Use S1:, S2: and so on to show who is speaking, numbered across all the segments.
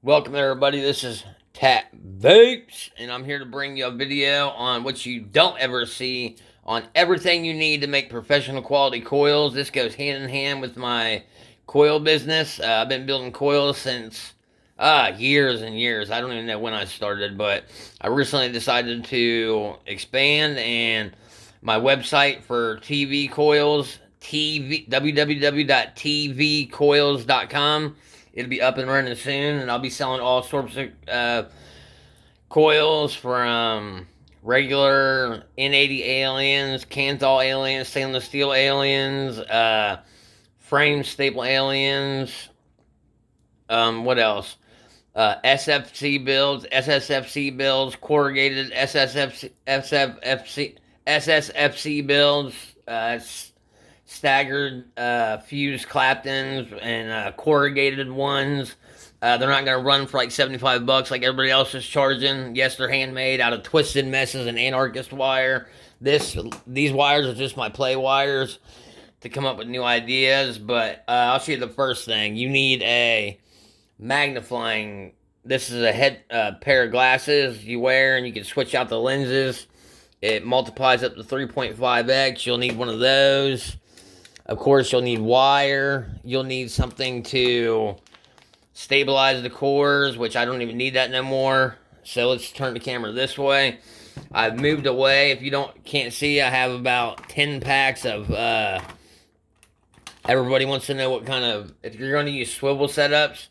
S1: Welcome everybody, this is Tat Vapes, and I'm here to bring you a video on what you don't ever see on everything you need to make professional quality coils. This goes hand in hand with my coil business. I've been building coils since years and years. I don't even know when I started, but I recently decided to expand, and my website for TV coils, www.tvcoils.com. It'll be up and running soon, and I'll be selling all sorts of coils from regular N80 aliens, Kanthal aliens, stainless steel aliens, frame staple aliens. What else? SFC builds, SSFC builds, corrugated SSFC builds, staggered fused Claptons and corrugated ones. They're not going to run for like $75 like everybody else is charging. Yes, they're handmade out of twisted messes and anarchist wire. These wires are just my play wires to come up with new ideas. But I'll show you the first thing. You need a magnifying. This is a head pair of glasses you wear, and you can switch out the lenses. It multiplies up to 3.5x. You'll need one of those. Of course, you'll need wire. You'll need something to stabilize the cores, which I don't even need that no more. So let's turn the camera this way. I've moved away. If you can't see, I have about 10 packs of everybody wants to know what kind of, if you're going to use swivel setups,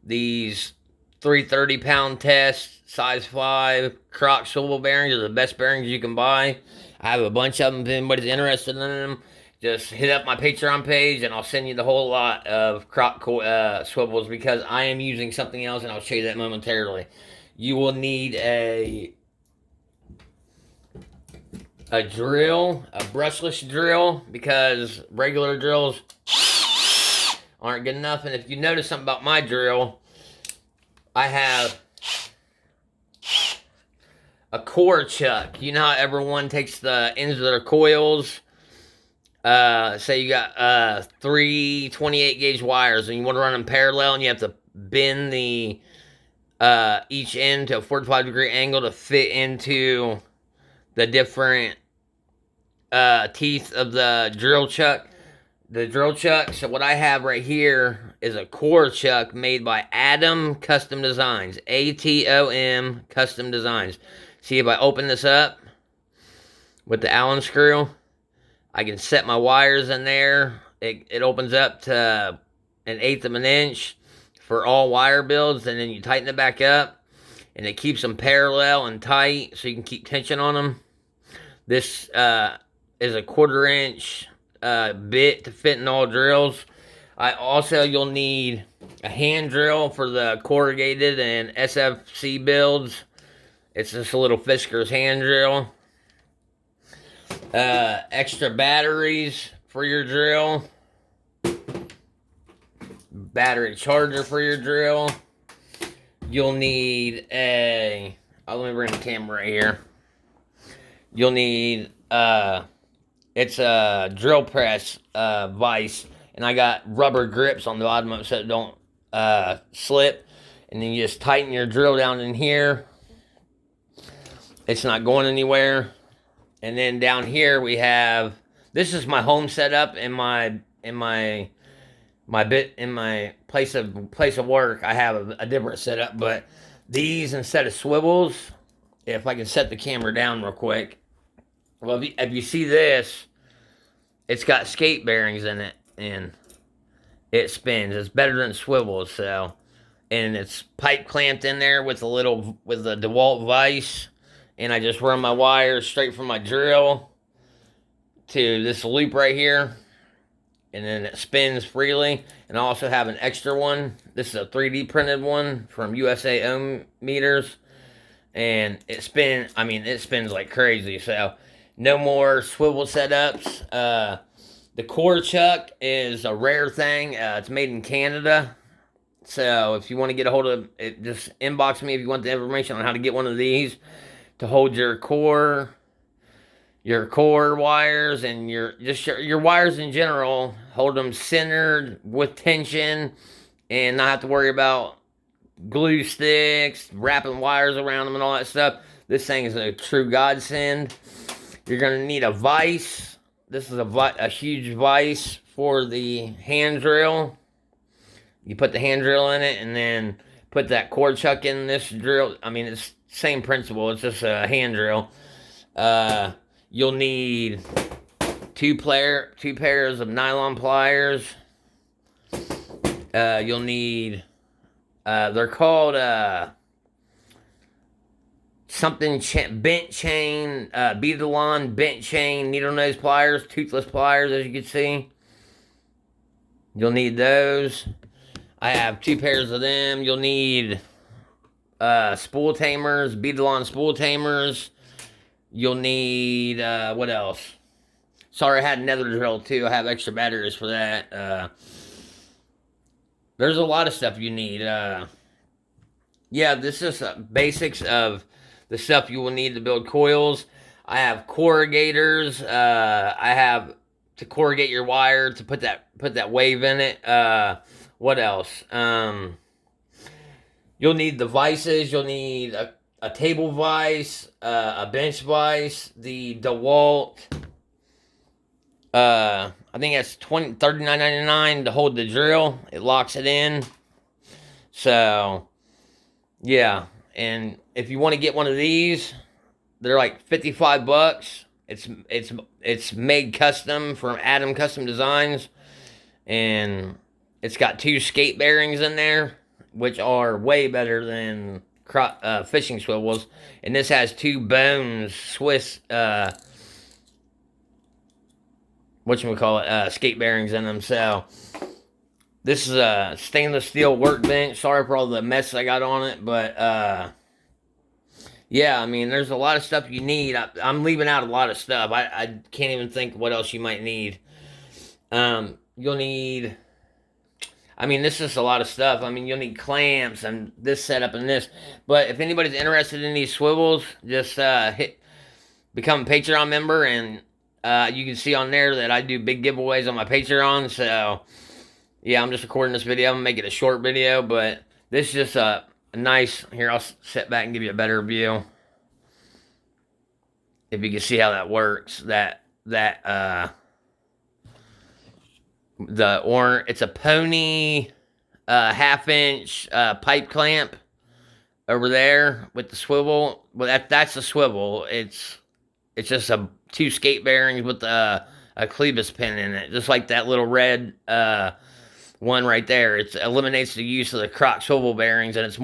S1: these 330-pound test size 5 Croc swivel bearings are the best bearings you can buy. I have a bunch of them. If anybody's interested in them, just hit up my Patreon page and I'll send you the whole lot of Croc swivels, because I am using something else, and I'll show you that momentarily. You will need a drill, a brushless drill, because regular drills aren't good enough. And if you notice something about my drill, I have a core chuck. You know how everyone takes the ends of their coils? Say you got 3 28 gauge wires, and you want to run them parallel, and you have to bend the each end to a 45-degree angle to fit into the different teeth of the drill chuck. So what I have right here is a core chuck made by Atom Custom Designs. ATOM Custom Designs. See, if I open this up with the Allen screw, I can set my wires in there. It opens up to 1/8 of an inch for all wire builds, and then you tighten it back up, and it keeps them parallel and tight, so you can keep tension on them. This is a 1/4 inch bit to fit in all drills. You'll need a hand drill for the corrugated and SFC builds. It's just a little Fisker's hand drill. Extra batteries for your drill. Battery charger for your drill. You'll need let me bring the camera right here. You'll need it's a drill press vise, and I got rubber grips on the bottom of it so it don't slip. And then you just tighten your drill down in here. It's not going anywhere. And then down here we have, this is my home setup in my place of work. I have a different setup, but these, instead of swivels, if I can set the camera down real quick. Well, if you see this, it's got skate bearings in it, and it spins. It's better than swivels, so, and it's pipe clamped in there with a DeWalt vise, and I just run my wires straight from my drill to this loop right here, and then it spins freely. And I also have an extra one. This is a 3D printed one from USA Ohm Meters, and it spins like crazy. So no more swivel setups. The core chuck is a rare thing. It's made in Canada. So if you want to get a hold of it, just inbox me if you want the information on how to get one of these to hold your core wires, and your wires in general. Hold them centered with tension, and not have to worry about glue sticks, wrapping wires around them and all that stuff. This thing is a true godsend. You're going to need a vise. This is a huge vise for the hand drill. You put the hand drill in it and then put that core chuck in this drill. I mean, it's same principle. It's just a hand drill. You'll need two pairs of nylon pliers. You'll need, they're called something bent chain, Beadalon bent chain needle nose pliers, toothless pliers, as you can see. You'll need those. I have 2 pairs of them. You'll need spool tamers, Beadalon spool tamers. You'll need, what else? Sorry, I had another drill too. I have extra batteries for that. There's a lot of stuff you need. Yeah, this is basics of the stuff you will need to build coils. I have corrugators. I have to corrugate your wire to put that wave in it. What else? You'll need the vices. You'll need a table vise, a bench vise, the DeWalt. I think that's $39.99 to hold the drill. It locks it in. So, yeah. And if you want to get one of these, they're like $55. It's made custom from Adam Custom Designs, and it's got 2 skate bearings in there, which are way better than fishing swivels. And this has 2 bones Swiss skate bearings in them. So this is a stainless steel workbench. Sorry for all the mess I got on it, but yeah, I mean, there's a lot of stuff you need. I'm leaving out a lot of stuff. I can't even think what else you might need. You'll need, I mean, this is a lot of stuff. I mean, you'll need clamps and this setup and this. But if anybody's interested in these swivels, just become a Patreon member, and you can see on there that I do big giveaways on my Patreon. So, yeah, I'm just recording this video. I'm going to make it a short video, but this is just a nice, here, I'll sit back and give you a better view. If you can see how that works, it's a pony, 1/2-inch, pipe clamp over there with the swivel. Well, that's the swivel. It's just 2 skate bearings with a clevis pin in it, just like that little red one right there. It eliminates the use of the crock swivel bearings, and it's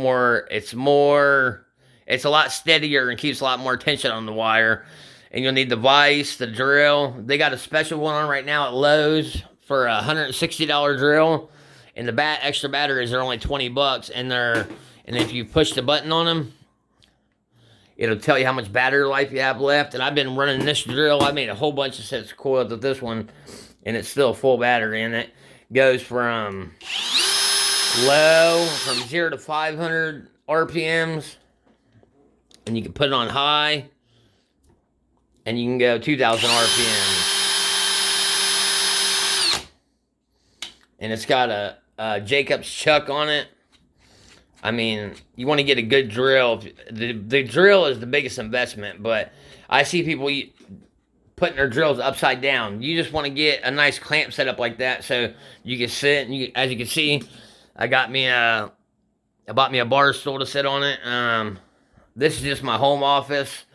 S1: a lot steadier and keeps a lot more tension on the wire. And you'll need the vise, the drill. They got a special one on right now at Lowe's for a $160 drill, and the extra batteries are only $20, and if you push the button on them, it'll tell you how much battery life you have left. And I've been running this drill. I made a whole bunch of sets of coils with this one, and it's still full battery in it. Goes from low, from 0 to 500 RPMs, and you can put it on high, and you can go 2,000 RPMs. And it's got a Jacobs chuck on it. I mean, you want to get a good drill. The drill is the biggest investment, but I see people putting their drills upside down. You just want to get a nice clamp set up like that so you can sit. And as you can see, I bought me a bar stool to sit on it. This is just my home office.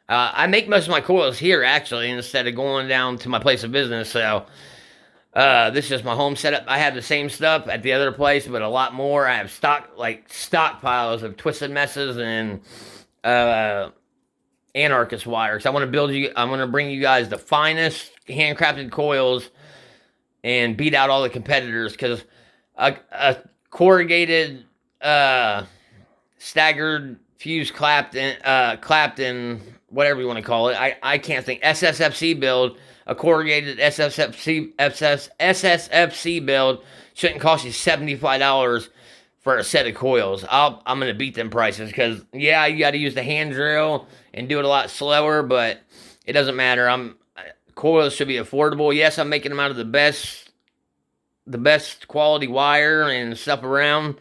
S1: I make most of my coils here, actually, instead of going down to my place of business. So this is just my home setup. I have the same stuff at the other place, but a lot more. I have stockpiles of twisted messes and anarchist wires. I want to bring you guys the finest handcrafted coils and beat out all the competitors, because a corrugated staggered fuse clapped in whatever you want to call it. I can't think. SSFC build, a corrugated SSFC build shouldn't cost you $75 for a set of coils. I'm going to beat them prices, because, yeah, you got to use the hand drill and do it a lot slower, but it doesn't matter. Coils should be affordable. Yes, I'm making them out of the best quality wire and stuff around.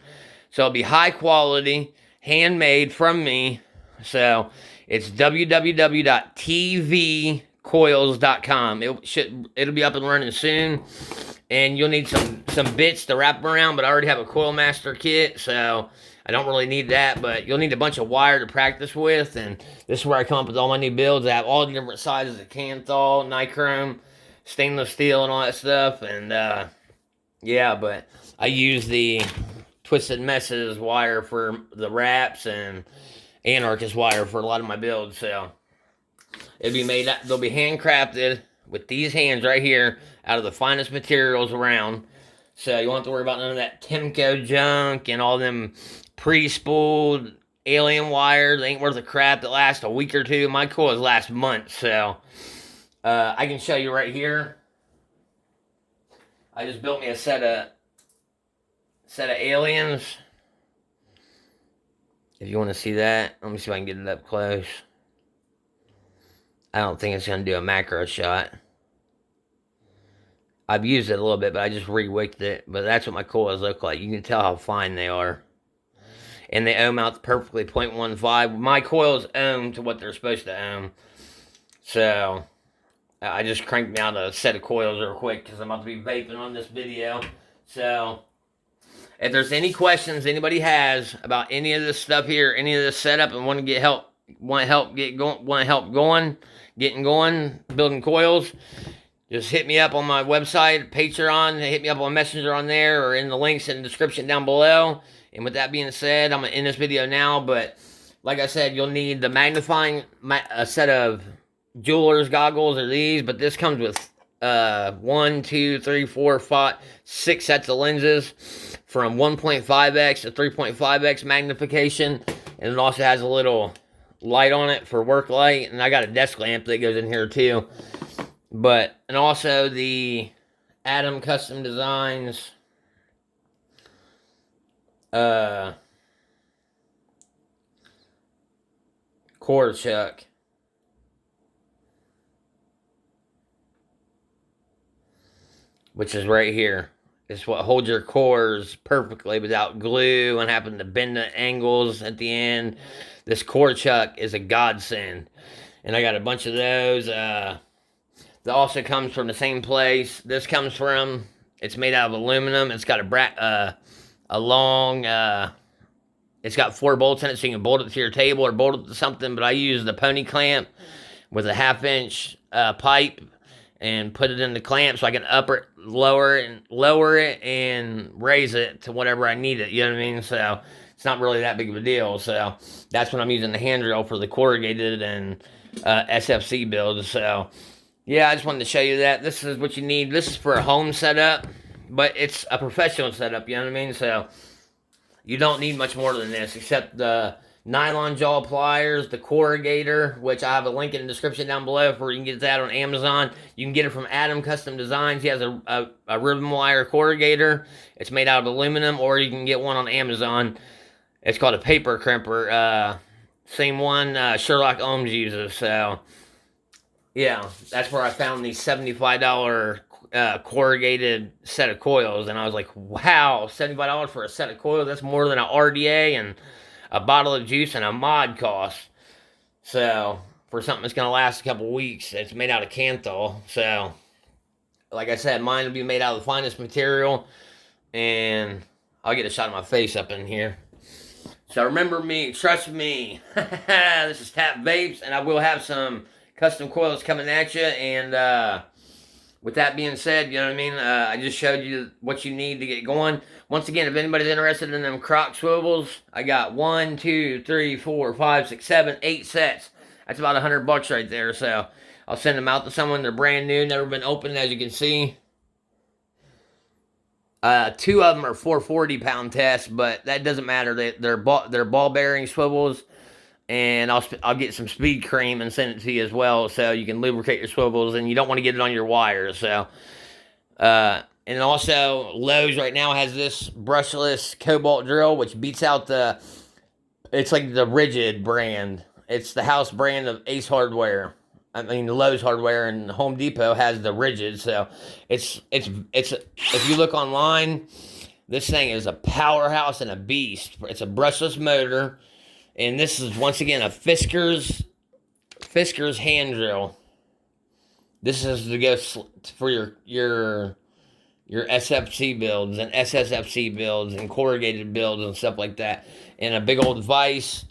S1: So it'll be high quality, handmade from me. So it's www.tvcoils.com. It'll be up and running soon. And you'll need some bits to wrap them around, but I already have a Coil Master kit, so I don't really need that. But you'll need a bunch of wire to practice with, and this is where I come up with all my new builds. I have all the different sizes of Kanthal, nichrome, stainless steel, and all that stuff. And yeah, but I use the Twisted Messes wire for the wraps and Anarchist wire for a lot of my builds. So they'll be handcrafted with these hands right here out of the finest materials around. So you won't have to worry about none of that Timco junk and all them pre-spooled alien wires. They ain't worth a crap that lasts a week or two. My coils last months. So I can show you right here. I just built me a set of aliens. If you want to see that, let me see if I can get it up close. I don't think it's going to do a macro shot. I've used it a little bit, but I just re-wicked it. But that's what my coils look like. You can tell how fine they are. And they ohm out perfectly 0.15. My coils ohm to what they're supposed to ohm. So I just cranked me out a set of coils real quick because I'm about to be vaping on this video. So if there's any questions anybody has about any of this stuff here, any of this setup, and want to get help, getting going, building coils, just hit me up on my website, Patreon. Hit me up on Messenger on there or in the links in the description down below. And with that being said, I'm going to end this video now. But like I said, you'll need the a set of jeweler's goggles or these. But this comes with 1, 2, 3, 4, 5, 6 sets of lenses from 1.5x to 3.5x magnification. And it also has a little light on it for work light. And I got a desk lamp that goes in here too. And also the Adam Custom Designs core chuck, which is right here. It's what holds your cores perfectly without glue and having to bend the angles at the end. This core chuck is a godsend. And I got a bunch of those. That also comes from the same place. This comes from, it's made out of aluminum. It's got a long, it's got 4 bolts in it, so you can bolt it to your table or bolt it to something. But I use the pony clamp with a 1/2-inch pipe and put it in the clamp so I can lower it, and raise it to whatever I need it. You know what I mean? So it's not really that big of a deal. So that's when I'm using the hand drill for the corrugated and SFC builds. So yeah, I just wanted to show you that. This is what you need. This is for a home setup, but it's a professional setup, you know what I mean? So you don't need much more than this, except the nylon jaw pliers, the corrugator, which I have a link in the description down below for you can get that on Amazon. You can get it from Adam Custom Designs. He has a ribbon wire corrugator. It's made out of aluminum, or you can get one on Amazon. It's called a paper crimper. Same one Sherlock Holmes uses, so yeah, that's where I found these $75 corrugated set of coils, and I was like, wow, $75 for a set of coils? That's more than an RDA and a bottle of juice and a mod cost. So for something that's going to last a couple weeks, it's made out of Kanthal. So like I said, mine will be made out of the finest material, and I'll get a shot of my face up in here. So remember me, trust me. This is Tap Vapes, and I will have some custom coils coming at you. And with that being said, you know what I mean? I just showed you what you need to get going. Once again, if anybody's interested in them crock swivels, I got 1, 2, 3, 4, 5, 6, 7, 8 sets. That's about $100 right there. So I'll send them out to someone. They're brand new, never been opened, as you can see. 2 of them are 440-pound tests, but that doesn't matter. They're ball bearing swivels, and I'll get some speed cream and send it to you as well, so you can lubricate your swivels, and you don't want to get it on your wires. So, and also Lowe's right now has this brushless cobalt drill, which beats out it's like the Rigid brand. It's the house brand of Ace Hardware. I mean, Lowe's Hardware and Home Depot has the Rigid. So it's if you look online, This thing is a powerhouse and a beast. It's a brushless motor, and this is once again a Fisker's hand drill. This is to go for your SFC builds and SSFC builds and corrugated builds and stuff like that. And a big old vise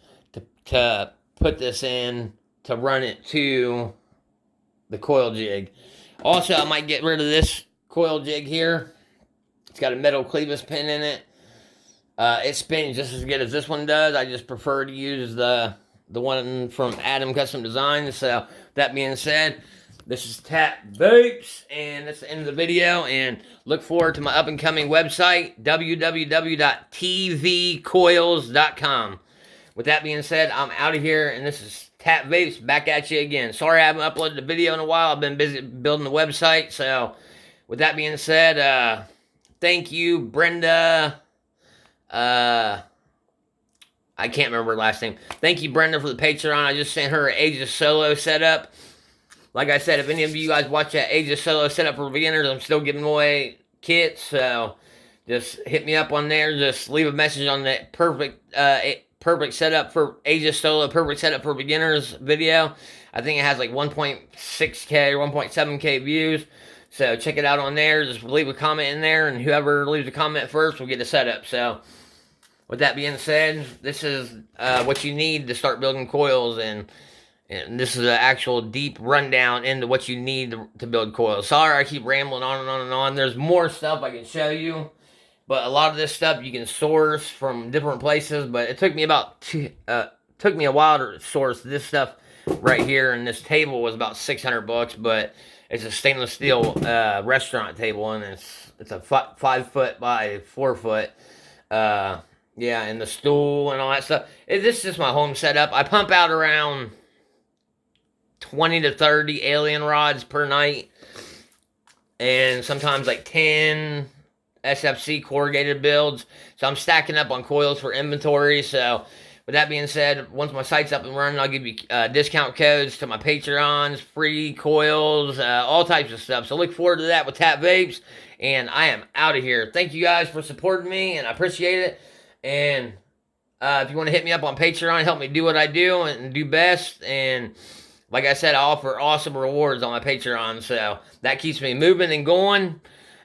S1: to put this in to run it to the coil jig. Also, I might get rid of this coil jig here. It's got a metal clevis pin in it. It spins just as good as this one does. I just prefer to use the one from Adam Custom Design. So, that being said, this is Tap Vapes, and that's the end of the video. And look forward to my up-and-coming website, www.tvcoils.com. With that being said, I'm out of here, and this is Tap Vapes back at you again. Sorry I haven't uploaded a video in a while. I've been busy building the website. So, with that being said, thank you, Brenda. I can't remember her last name. Thank you, Brenda, for the Patreon. I just sent her an Aegis Solo setup. Like I said, if any of you guys watch that Aegis Solo setup for beginners, I'm still giving away kits. So just hit me up on there. Just leave a message on that perfect setup for Aegis Solo, perfect setup for beginners video. I think it has like 1.6K or 1.7K views. So check it out on there. Just leave a comment in there, and whoever leaves a comment first will get the setup. So with that being said, this is what you need to start building coils, and this is an actual deep rundown into what you need to build coils. Sorry, I keep rambling on and on and on. There's more stuff I can show you, but a lot of this stuff you can source from different places. But it took me took me a while to source this stuff right here, and this table was about $600. But it's a stainless steel restaurant table, and it's a 5 foot by 4 foot. Yeah, and the stool and all that stuff. This is just my home setup. I pump out around 20 to 30 alien rods per night, and sometimes like 10 SFC corrugated builds. So I'm stacking up on coils for inventory. So with that being said, once my site's up and running, I'll give you discount codes to my Patreons, free coils, all types of stuff. So look forward to that with Tap Vapes, and I am out of here. Thank you guys for supporting me, and I appreciate it. And if you want to hit me up on Patreon, help me do what I do and do best. And like I said, I offer awesome rewards on my Patreon, so that keeps me moving and going.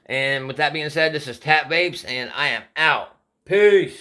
S1: And with that being said, this is Tap Vapes, and I am out. Peace.